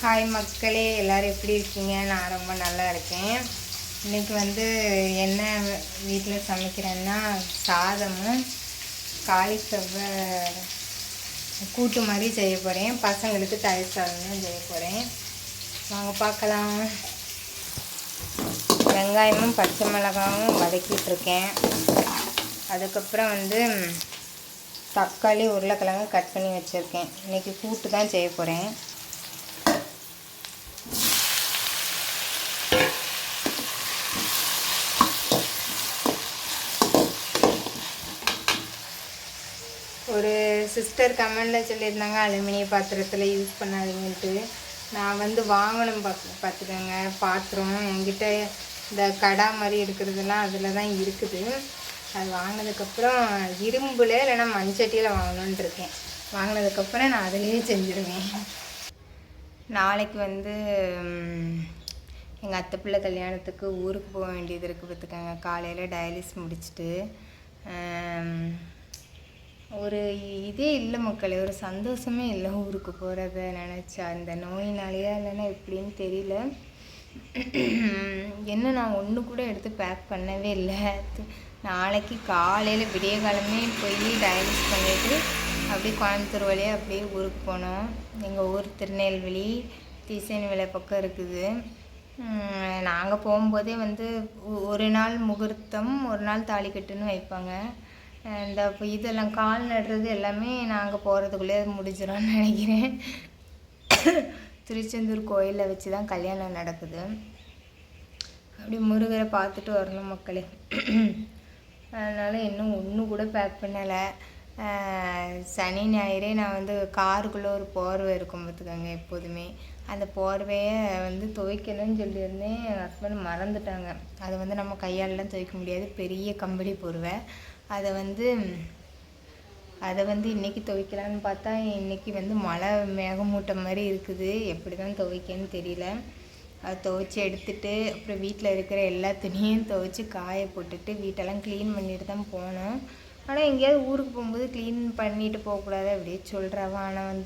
Hi மக்களே, எல்லோரும் எப்படி இருக்கீங்க? நான் ரொம்ப நல்லா இருக்கேன். இன்றைக்கி என்ன வீட்டில் சமைக்கிறேன்னா சாதமும் காலிஃப்ளவர் கூட்டு மாதிரி செய்ய போகிறேன். பசங்களுக்கு தயிர் சாதமும் செய்ய போகிறேன். வாங்க பார்க்கலாம். வெங்காயமும் பச்சை மிளகாயும் வதக்கிட்டுருக்கேன். அதுக்கப்புறம் தக்காளி உருளைக்கிழங்கு கட் பண்ணி வச்சுருக்கேன். இன்றைக்கி கூட்டு தான் செய்ய போகிறேன். ஒரு சிஸ்டர் கமெண்டில் சொல்லியிருந்தாங்க அலுமினிய பாத்திரத்தில் யூஸ் பண்ணாதீங்கன்ட்டு. நான் வாங்கணும் பார்த்துக்கோங்க. பாத்திரம் என்கிட்ட இந்த கடா மாதிரி இருக்கிறதுலாம் அதில் தான் இருக்குது. அது வாங்கினதுக்கப்புறம் இரும்பில் இல்லைன்னா மண்சட்டியில் வாங்கணுன்ட்டு இருக்கேன். வாங்கினதுக்கப்புறம் நான் அதிலேயே செஞ்சுருவேன். நாளைக்கு எங்கள் அத்தை பிள்ளை கல்யாணத்துக்கு ஊருக்கு போக வேண்டியது இருக்குது பார்த்துக்கோங்க. காலையில் டயாலிஸ் முடிச்சுட்டு ஒரு இதே இல்லை மக்களே, ஒரு சந்தோஷமே இல்லை ஊருக்கு போகிறத நினச்சா. இந்த நோயினாலேயா இல்லைன்னா எப்படின்னு தெரியல. நான் ஒன்று கூட எடுத்து பேக் பண்ணவே இல்லை. நாளைக்கு காலையில் விடிய காலமே போய் டயாலிஸ் பண்ணிவிட்டு அப்படியே கோயம்புத்தூர் வழியாக அப்படியே ஊருக்கு போனோம். எங்கள் ஊர் திருநெல்வேலி தீசன் விலை பக்கம் இருக்குது. நாங்கள் போகும்போதே ஒரு நாள் முகூர்த்தம், ஒரு நாள் தாலிக்கட்டுன்னு வைப்பாங்க. இந்த இதெல்லாம் கால் நடுறது எல்லாமே நாங்கள் போகிறதுக்குள்ளே முடிஞ்சிடும்னு நினைக்கிறேன். திருச்செந்தூர் கோயிலில் வச்சு தான் கல்யாணம் நடக்குது. அப்படி முருகரை பார்த்துட்டு வரணும் மக்களே. அதனால் இன்னும் ஒன்று கூட பேக் பண்ணலை. சனி ஞாயிறே நான் காருக்குள்ளே ஒரு போர்வை இருக்கும் பார்த்துக்கோங்க. எப்போதுமே அந்த போர்வையை துவைக்கணும்னு சொல்லியிருந்தேன். என் ஹஸ்பண்ட் மறந்துட்டாங்க. அதை நம்ம கையாலலாம் துவைக்க முடியாது, பெரிய கம்பளி போர்வை. அதை இன்றைக்கி துவைக்கலான்னு பார்த்தா இன்றைக்கி மழை மேகமூட்டம் மாதிரி இருக்குது. எப்படி தான் துவைக்கன்னு தெரியல. அதை துவைச்சி எடுத்துகிட்டு அப்புறம் வீட்டில் இருக்கிற எல்லா துணியும் துவைச்சி காய போட்டுட்டு வீட்டெல்லாம் க்ளீன் பண்ணிட்டு தான் போனோம். ஆனால் எங்கேயாவது ஊருக்கு போகும்போது க்ளீன் பண்ணிட்டு போகக்கூடாது அப்படியே சொல்கிறவ. ஆனால்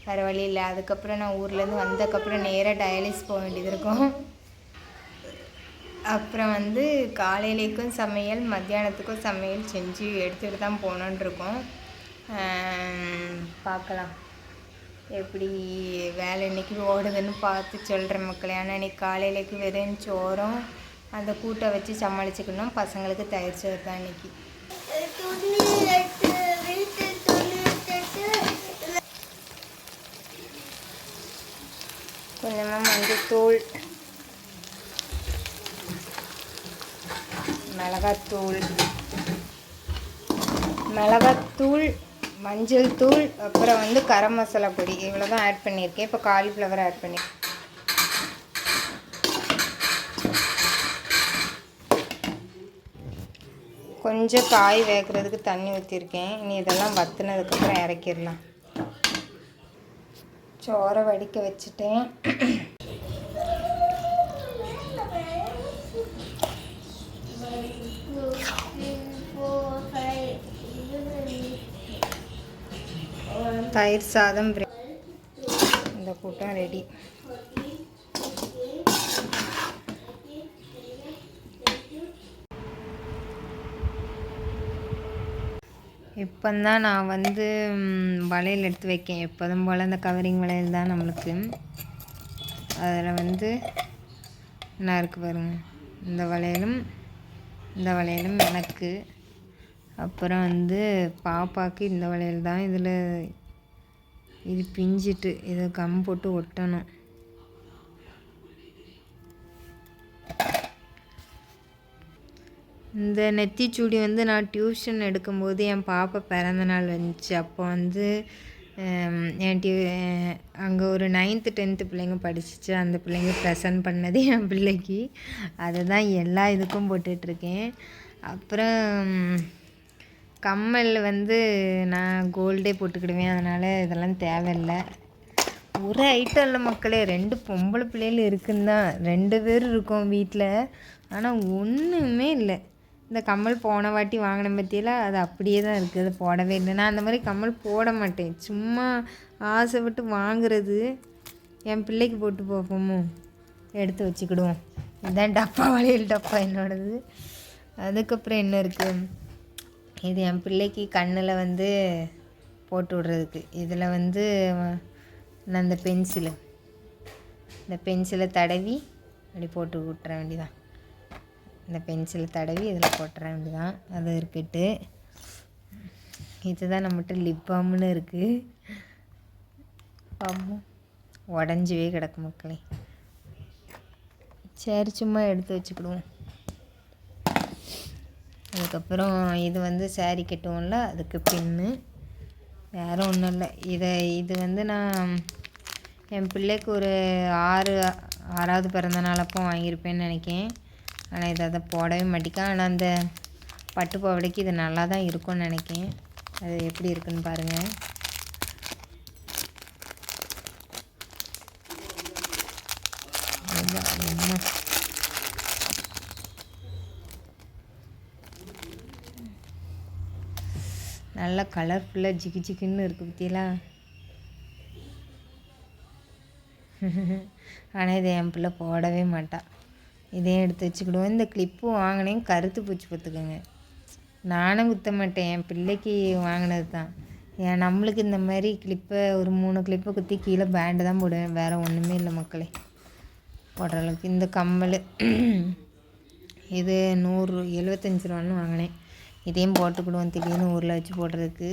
வேறு வழி இல்லை. அதுக்கப்புறம் நான் ஊர்லேருந்து வந்ததுக்கப்புறம் நேராக டயாலிஸ் போக வேண்டியது இருக்கும். அப்புறம் காலையிலேக்கும் சமையல், மத்தியானத்துக்கும் சமையல் செஞ்சு எடுத்துகிட்டு தான் போனோன்ட்ருக்கோம். பார்க்கலாம் எப்படி வேலை இன்றைக்கி ஓடுதுன்னு பார்த்து சொல்கிறேன் மக்களே. ஆனால் இன்றைக்கி காலையிலேக்கு வெறும் சோறும் அந்த கூட்டை வச்சு சமாளிச்சுக்கணும். பசங்களுக்கு தயிர் சோறு தான் இன்றைக்கி. கொஞ்சமாக மஞ்சத்தூள், மிளகாத்தூள், மஞ்சள் தூள், அப்புறம் கரம் மசாலா பொடி, இவ்வளோ தான் ஆட் பண்ணியிருக்கேன். இப்போ காலிஃப்ளவர் ஆட் பண்ணியிருக்கேன். கொஞ்சம் காய் வேகிறதுக்கு தண்ணி ஊற்றிருக்கேன். இனி இதெல்லாம் வற்றினதுக்கப்புறம் இறக்கிடலாம். சோறை வடிக்க வச்சுட்டேன். தயிர் சாதம் இந்த கூட்டம் ரெடி. இப்போந்தான் நான் வளையல் எடுத்து வைக்கேன். எப்போதும் போல் அந்த கவரிங் வளையல் தான் நம்மளுக்கு. அதில் என்ன இருக்குது பாருங்க. இந்த வளையலும் எனக்கு. அப்புறம் பாப்பாவுக்கு இந்த வளையல் தான். இதில் இது பிஞ்சிட்டு இதை கம் போட்டு ஒட்டணும். இந்த நெத்திச்சூடி நான் டியூஷன் எடுக்கும்போது என் பாப்பா பிறந்தநாள் வந்துச்சு. அப்போ அங்கே ஒரு 9th 10th பிள்ளைங்க படிச்சிச்சு. அந்த பிள்ளைங்க ப்ரெசன்ட் பண்ணது என் பிள்ளைக்கு. அதை தான் எல்லா இதுக்கும் போட்டுட்ருக்கேன். அப்புறம் கம்மல் நான் கோல்டே போட்டுக்கிடுவேன். அதனால் இதெல்லாம் தேவையில்லை. ஒரு ஐட்டம் இல்லை மக்களே. 2 பொம்பளை பிள்ளைகள் இருக்குன்னு தான் 2 பேர் இருக்கோம் வீட்டில். ஆனால் ஒன்றுமே இல்லை. இந்த கம்மல் போன வாட்டி வாங்கின பற்றியில் அது அப்படியே தான் இருக்குது. அது போடவே இல்லை. நான் அந்த மாதிரி கம்மல் போட மாட்டேன். சும்மா ஆசைப்பட்டு வாங்குறது. என் பிள்ளைக்கு போட்டு பார்ப்போமோ, எடுத்து வச்சுக்கிடுவோம். இதுதான் டப்பா, வளையல் டப்பா என்னோடது. அதுக்கப்புறம் என்ன இருக்குது, இது என் பிள்ளைக்கு கண்ணில் வந்து போட்டு விட்றதுக்கு. இதில் வந்து நான் இந்த பென்சிலை தடவி அப்படி போட்டு விட்டுற வேண்டியதான். இந்த பென்சிலை தடவி இதில் போட்டுற வேண்டியதான். அது இருக்கட்டு. இதுதான் நம்மகிட்ட லிப் பாம்னு இருக்குது. பாம்பும் உடஞ்சிவே கிடக்கு மக்களே. சரி, சும்மா எடுத்து வச்சுக்கிடுவோம். அதுக்கப்புறம் இது வந்து சாரீ கட்டுவோம்ல, அதுக்கு பின்னு. வேறு ஒன்றும் இல்லை. இது வந்து நான் என் பிள்ளைக்கு ஒரு 6வது பிறந்தநாள் அப்போ வாங்கியிருப்பேன்னு நினைக்கிறேன். ஆனால் இதை போடவே மாட்டேக்கா. ஆனால் அந்த பட்டு பாவாடைக்கு இது நல்லா தான் இருக்கும்னு நினைக்கிறேன். அது எப்படி இருக்குன்னு பாருங்கள். நல்லா கலர்ஃபுல்லாக ஜிகு ஜிகுன்னு இருக்குது பற்றியெல்லாம். ஆனால் இதை என் பிள்ளை போடவே மாட்டாள். இதையும் எடுத்து வச்சுக்கிடுவோம். இந்த கிளிப்பு வாங்கினேன், கருத்து பூச்சி பார்த்துக்கோங்க. நானும் குத்த மாட்டேன், என் பிள்ளைக்கு வாங்கினது தான். நம்மளுக்கு இந்த மாதிரி கிளிப்பை ஒரு 3 கிளிப்பை குத்தி கீழே பேண்டு தான் போடுவேன். வேறு ஒன்றுமே இல்லை மக்களே போடுற அளவுக்கு. இந்த கம்மல் இது 75 ரூபான்னு வாங்கினேன். இதையும் போட்டுக்கிடுவோம் திடீர்னு ஊரில் வச்சு போடுறதுக்கு.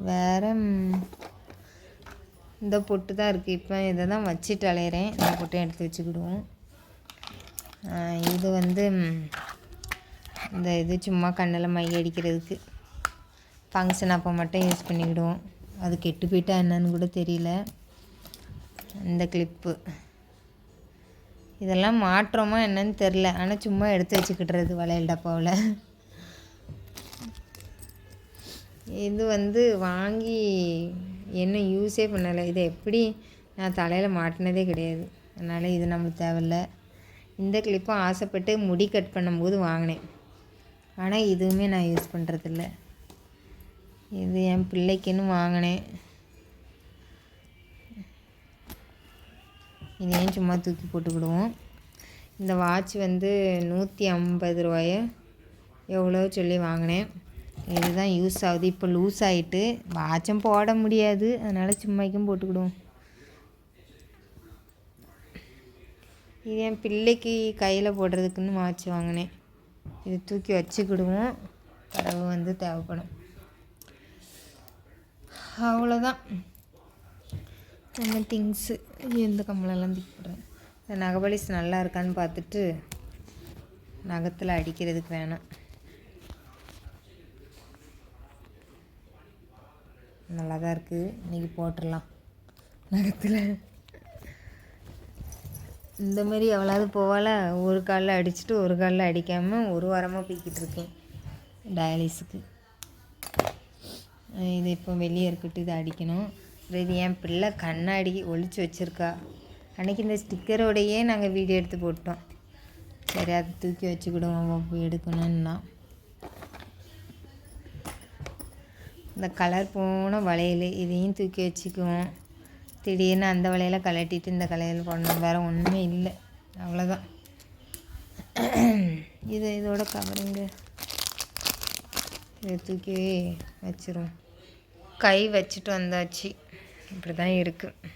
வேறு இந்த பொட்டு தான் இருக்குது. இப்போ இதை தான் வச்சுட்டு அலையிறேன். இந்த பொட்டையும் எடுத்து வச்சுக்கிடுவோம். இது வந்து இது சும்மா கண்ணில் மை அடிக்கிறதுக்கு, ஃபங்க்ஷன் அப்போ மட்டும் யூஸ் பண்ணிக்கிடுவோம். அது கெட்டு போயிட்டா என்னன்னு கூட தெரியல. இந்த கிளிப்பு இதெல்லாம் மாற்றோமா என்னன்னு தெரில. ஆனால் சும்மா எடுத்து வச்சுக்கிட்டுறது வளையல் டப்பாவில். இது வந்து வாங்கி என்ன யூஸே பண்ணலை. இதை எப்படி நான் தலையில் மாட்டினதே கிடையாது. அதனால் இது நம்மளுக்கு தேவையில்லை. இந்த கிளிப்பும் ஆசைப்பட்டு முடி கட் பண்ணும்போது வாங்கினேன். ஆனால் இதுவுமே நான் யூஸ் பண்ணுறதில்ல. இது என் பிள்ளைக்குன்னு வாங்கினேன். இதையும் சும்மா தூக்கி போட்டுக்கிடுவோம். இந்த வாட்ச் வந்து 150 ரூபாயோ எவ்வளோ சொல்லி வாங்கினேன். இதுதான் யூஸ் ஆகுது. இப்போ லூஸ் ஆகிட்டு வாட்சும் போட முடியாது. அதனால் சும்மாக்கும் போட்டுக்கிடுவோம். இது என் பிள்ளைக்கு கையில் போடுறதுக்குன்னு வாட்ச் வாங்கினேன். இது தூக்கி வச்சுக்கிடுவோம். கடவு வந்து தேவைப்படும். அவ்வளோதான் நம்ம திங்ஸு. இந்த கம்மலெல்லாம் தூக்கி போடுறேன். இந்த நகபாலிஸ் நல்லா இருக்கான்னு பார்த்துட்டு நகத்தில் அடிக்கிறதுக்கு வேணாம். நல்லா தான் இருக்குது. இன்றைக்கி போட்டுடலாம் நகத்தில். இந்த மாதிரி எவ்வளோது போவால, ஒரு காலில் அடிச்சுட்டு ஒரு காலில் அடிக்காமல் ஒரு வாரமாக போய்கிட்டு இருக்கேன் டயாலிஸுக்கு. இது இப்போ வெளியே இருக்கட்டும், இதை அடிக்கணும். இது என் பிள்ளை கண்ணாடி ஒழிச்சு வச்சுருக்கா. அன்றைக்கி இந்த ஸ்டிக்கரோடையே நாங்கள் வீடியோ எடுத்து போட்டோம். சரி, அதை தூக்கி வச்சுக்கிடுவோம் போய் எடுக்கணுன்னா. இந்த கலர் போன வளையல் இதையும் தூக்கி வச்சுக்குவோம். திடீர்னு அந்த வளையலை கலட்டிட்டு இந்த கலையில் போடணும். வேறு ஒன்றுமே இல்லை. அவ்வளோதான். இதோட கவருங்க. இதை தூக்கி வச்சிரும். கை வச்சுட்டு வந்தாச்சு. இப்படி தான் இருக்குது.